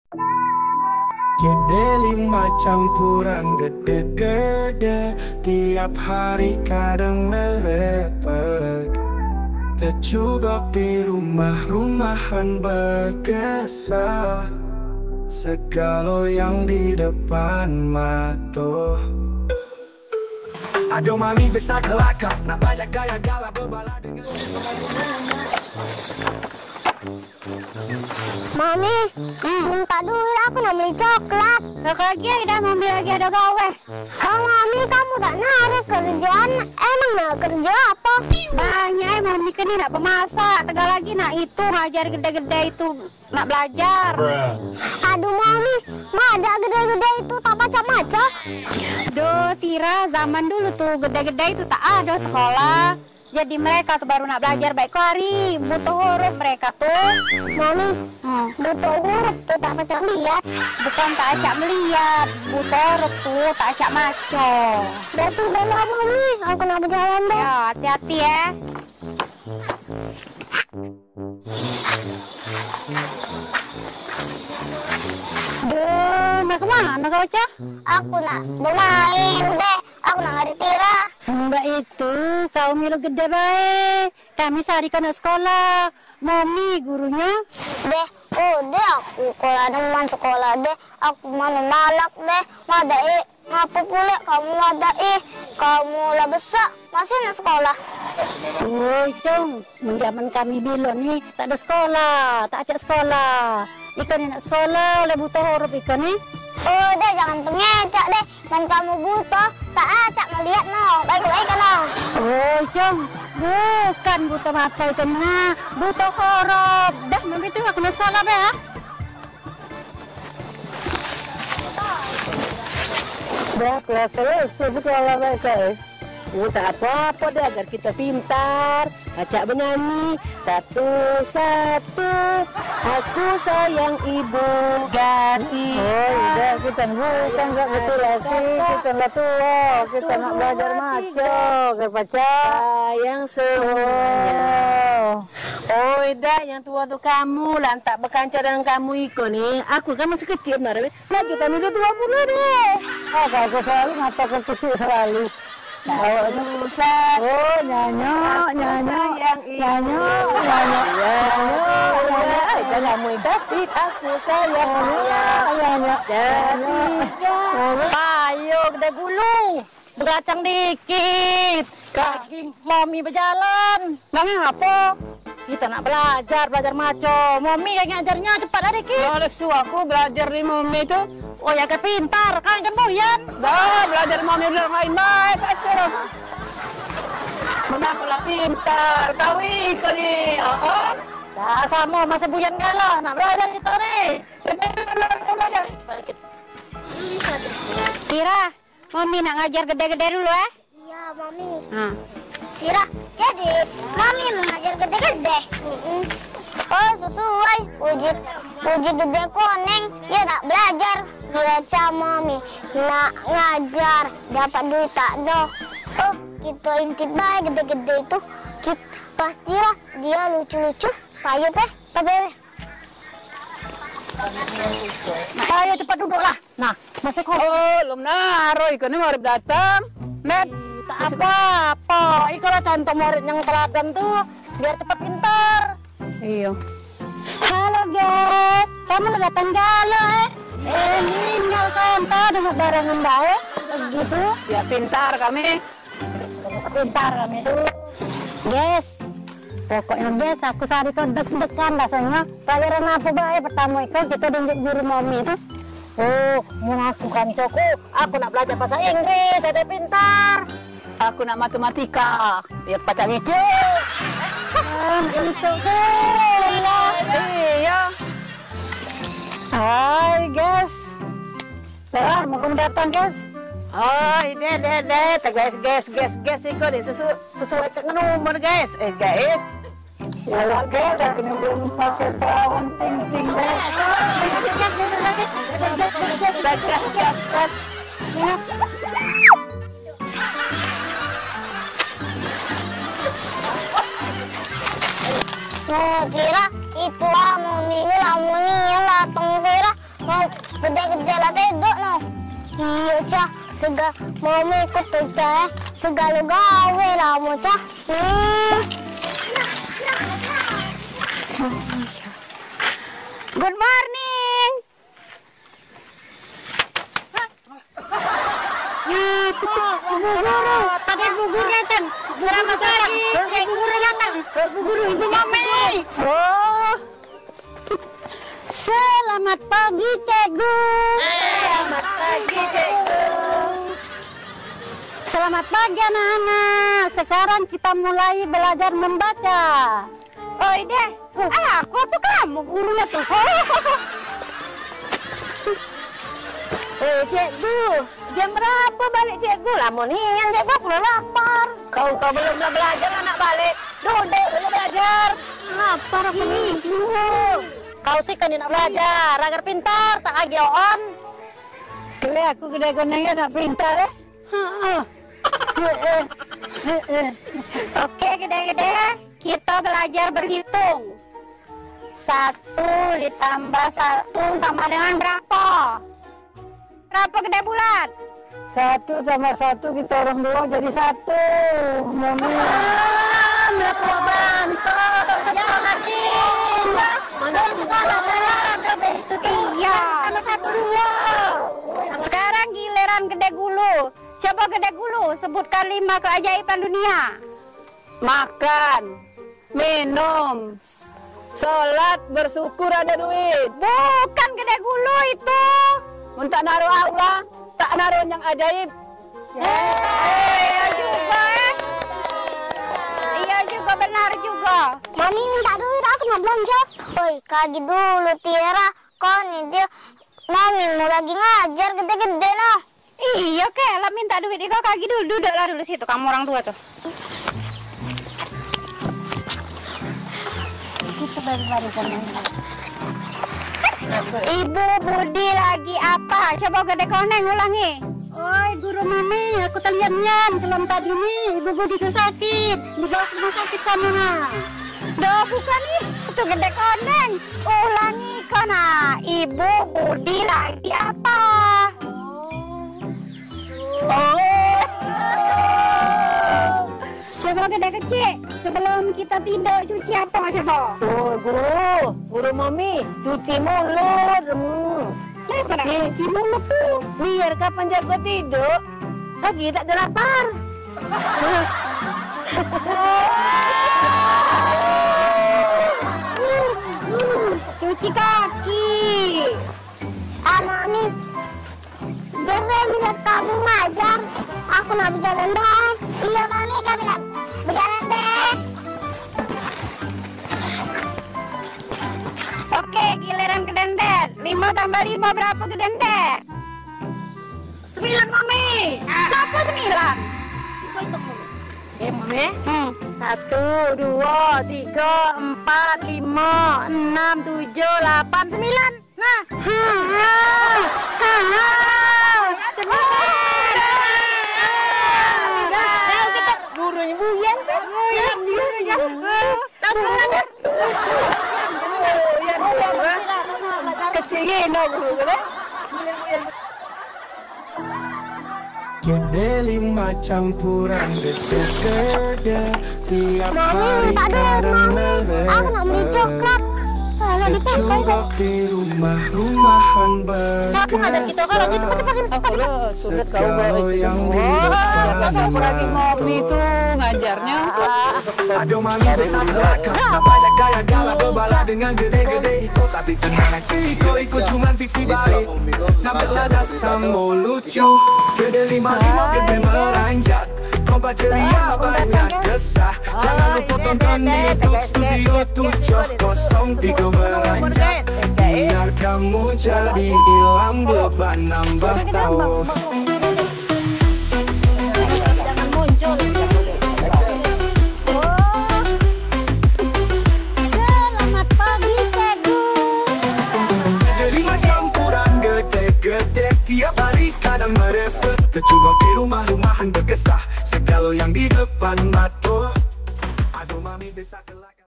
Gede lima campuran gede-gede, tiap hari kadang merepet. Terjugok di rumah-rumahan bergesah, segala yang di depan mata. Aduh mami besar kelakar, nak banyak gaya gala berbala dengan Mami, minta duit aku nak beli coklat. Lagi dah mami lagi ada gawe. Oh mami, kamu tak narik kerjaan. Emang nak kerja apa? Banyak mami kan ni nak pemasak. Tegal lagi nak itu ngajar gede-gede itu nak belajar. Aduh mami, ada gede-gede itu tak baca-baca. Duh Tira, zaman dulu tuh gede-gede itu tak ada sekolah. Jadi mereka tuh baru nak belajar baik hari, butuh huruf mereka tuh. Mami, butuh huruf tuh tak macam lihat. Bukan tak acak melihat, butuh huruf tuh tak acak maco. Dah sudah lah mami, aku nak berjalan deh. Ya, hati-hati ya. Duh, nak kemana kau Cak? Aku nak bermain deh, aku nak hari Tira. Enggak itu, kau milu gede baik. Kami sehari kena sekolah. Mami gurunya. Deh, deh aku kalau ada man sekolah deh. Aku mana malak deh. Madai, ngapa pula kamu madai? Kamu lah besar, masih nak sekolah. Oh, Cung, zaman kami bilo nih tak ada sekolah, tak acak sekolah. Ikan nak sekolah, oleh butuh huruf ikan nih. Oh, deh jangan pengecak deh. Dan kamu butuh, tak acak melihat no. Baik-baik kan no. Oh, Cung, bukan butuh mata ikan nah, butuh huruf. Dah, mami tuh aku nak sekolah be ha. Dah kelas selesai sekolah mereka tak apa-apa deh agar kita pintar. Acak bernyanyi satu-satu, aku sayang ibu ganti. Oh iya, kita bukan gak betul lagi, kita nggak tua, kita nak belajar maco, kepaca sayang semuanya. Oh ida, yang tua tuh kamu, lantak berkancar dengan kamu iko nih. Aku kan masih kecil benar, maju kami udah 20 deh. Aku selalu ngatakan kecil selalu. Oh nyanyo kamu tapi aku sayang ayo gede gulung beracang dikit kaki mami berjalan mami apa kita nak belajar maco mami yang ngajarnya cepat lah dikit aku belajar di mami itu. Oh ya kan pintar kan boyan. Dah belajar mami udah main baik kasih. Kenapa lah pintar kau ikut ni? Dah sama masa buyan galah nak belajar kita ni. Belajar. Tira, mami nak ngajar gede-gede dulu ya? Iya mami. Tira, jadi mami mengajar gede-gede. Oh sesuai uji gede koneng dia nak belajar baca mami nak ngajar dapat duit tak do. Oh kita intip baik gede-gede itu pastilah dia lucu-lucu payu bebe. Ayo cepat duduklah. Nah masih kok. Oh belum naruh ikan ini baru datang. Net tak apa-apa. Ikalah contoh murid yang teladan tuh biar cepat pintar. Iya. Halo guys, kamu udah datang galau ninggal konta dengan barangan baik begitu. Ya pintar kami. Guys, pokoknya guys aku sehari kau deg-degan rasanya. Pelajaran apa baik pertama itu kita tunjuk guru mami terus. Oh, mau aku kan Coko. Aku nak belajar bahasa Inggris, ada pintar. Aku nak matematika, biar pacak ngicu. Itu tuh Iya. Hai guys. Mau kamu datang guys? Oh, deh. Guys, ikut deh sesuai dengan umur guys. Guys. Ya guys, aku belum masuk tahun ting-ting deh. Gas. Tira, itulah mau minggu lah datang Tira. gede-gede lah tidur no. Iya cah, mau ikut tuh cah, segala gawe lah mau cah. Good morning. Ibu guru, tadi ibu guru datang. Selamat datang. Ibu guru datang. Ibu guru, ibu mami. Oh. Selamat pagi, Cikgu. Selamat pagi, Cikgu. Selamat pagi, anak-anak. Sekarang kita mulai belajar membaca. Oh, ide. Aku apa kamu gurunya tuh? Cikgu, jam berapa balik Cikgu? Lama nih, yang Cikgu aku udah lapar. Kau belum belajar anak balik. Duduk belum belajar. Lapar aku nih. Kau sih kan nak belajar, agar pintar, tak lagi on. Kali aku gede gonengnya nak pintar ya. Oke gede-gede, kita belajar berhitung. 1 ditambah 1 sama dengan berapa? Berapa gede bulan? 1 tambah 1 kita orang 2 jadi 1. Mami. Melakukan bantol, tak sekolah lagi. Mana sekolah lagi? Itu dia. Tambah 1 2. Sekarang giliran Gede Gulu. Coba Gede Gulu sebutkan 5 keajaiban dunia. Makan, minum, sholat, bersyukur ada duit. Bukan Gede Gulu itu. Untuk naruh Allah, tak naruh yang ajaib. Iya juga Iya juga, benar juga. Mami minta duit, aku mau belanja. Woi, kaget dulu Tiara. Kau nih dia, Mami mau lagi ngajar gede-gede noh. Iya lah minta duit, kau kaget dulu. Duduklah dulu situ, kamu orang tua tuh. Kita balik-balikan. Ibu Budi lagi apa? Coba Gede Koneng ulangi. Oi guru Mami, aku talian-lian kalau tadi nih Ibu Budi itu sakit, dibawa ke rumah sakit sana. Dah bukan nih, itu Gede Koneng. Ulangi kana, Ibu Budi lagi apa? Coba Gede kecil, sebelum kita tidur cuci apa coba? Guru Mami, cuci mulut. Cuci mulut tuh, biar kapan jago tidur, kaki tak ada lapar. Cuci kaki. Anak nih, jangan melihat kamu ngajar. Aku nak berjalan deh. Iya Mami, kami nak berjalan deh. Oke, giliran Gedendet. 5 tambah 5 berapa Gedendet? 9 Mami. Kenapa 9? Mami. 1, 2, 3, 4, 5, 6, 7, 8, 9. Nah. Gurunya Buyan kan? Tas mana? Kecilin guru kan? Gede 5 campuran gede-gede tiap hari kadang-kadang. Aku nak beli coklat. Kecugok di rumah-rumahan berkesan. Siapa ngajak kita kalau gitu Aku udah sulit kau bawa itu. Lagi Mami itu ngajarnya. Aduh Mami besar belakang, banyak gaya gala berbala dengan gede-gede. Tapi tenang aja, ikut cuman fiksi balik. Nampaklah dasar mau lucu. Gede 5-5 gede meranjak. Kompak ceria banyak desah. Jangan lupa tonton di YouTube Studio 703 meranjak. Biar kamu jadi hilang beban nambah tahu. Jangan muncul. Selamat pagi Cikgu. Jadi macam kurang gede-gede tiap hari kadang merepet. Kecugok di rumah-rumahan berkesah. Segala yang di depan mata. Aduh Mami desa kelak.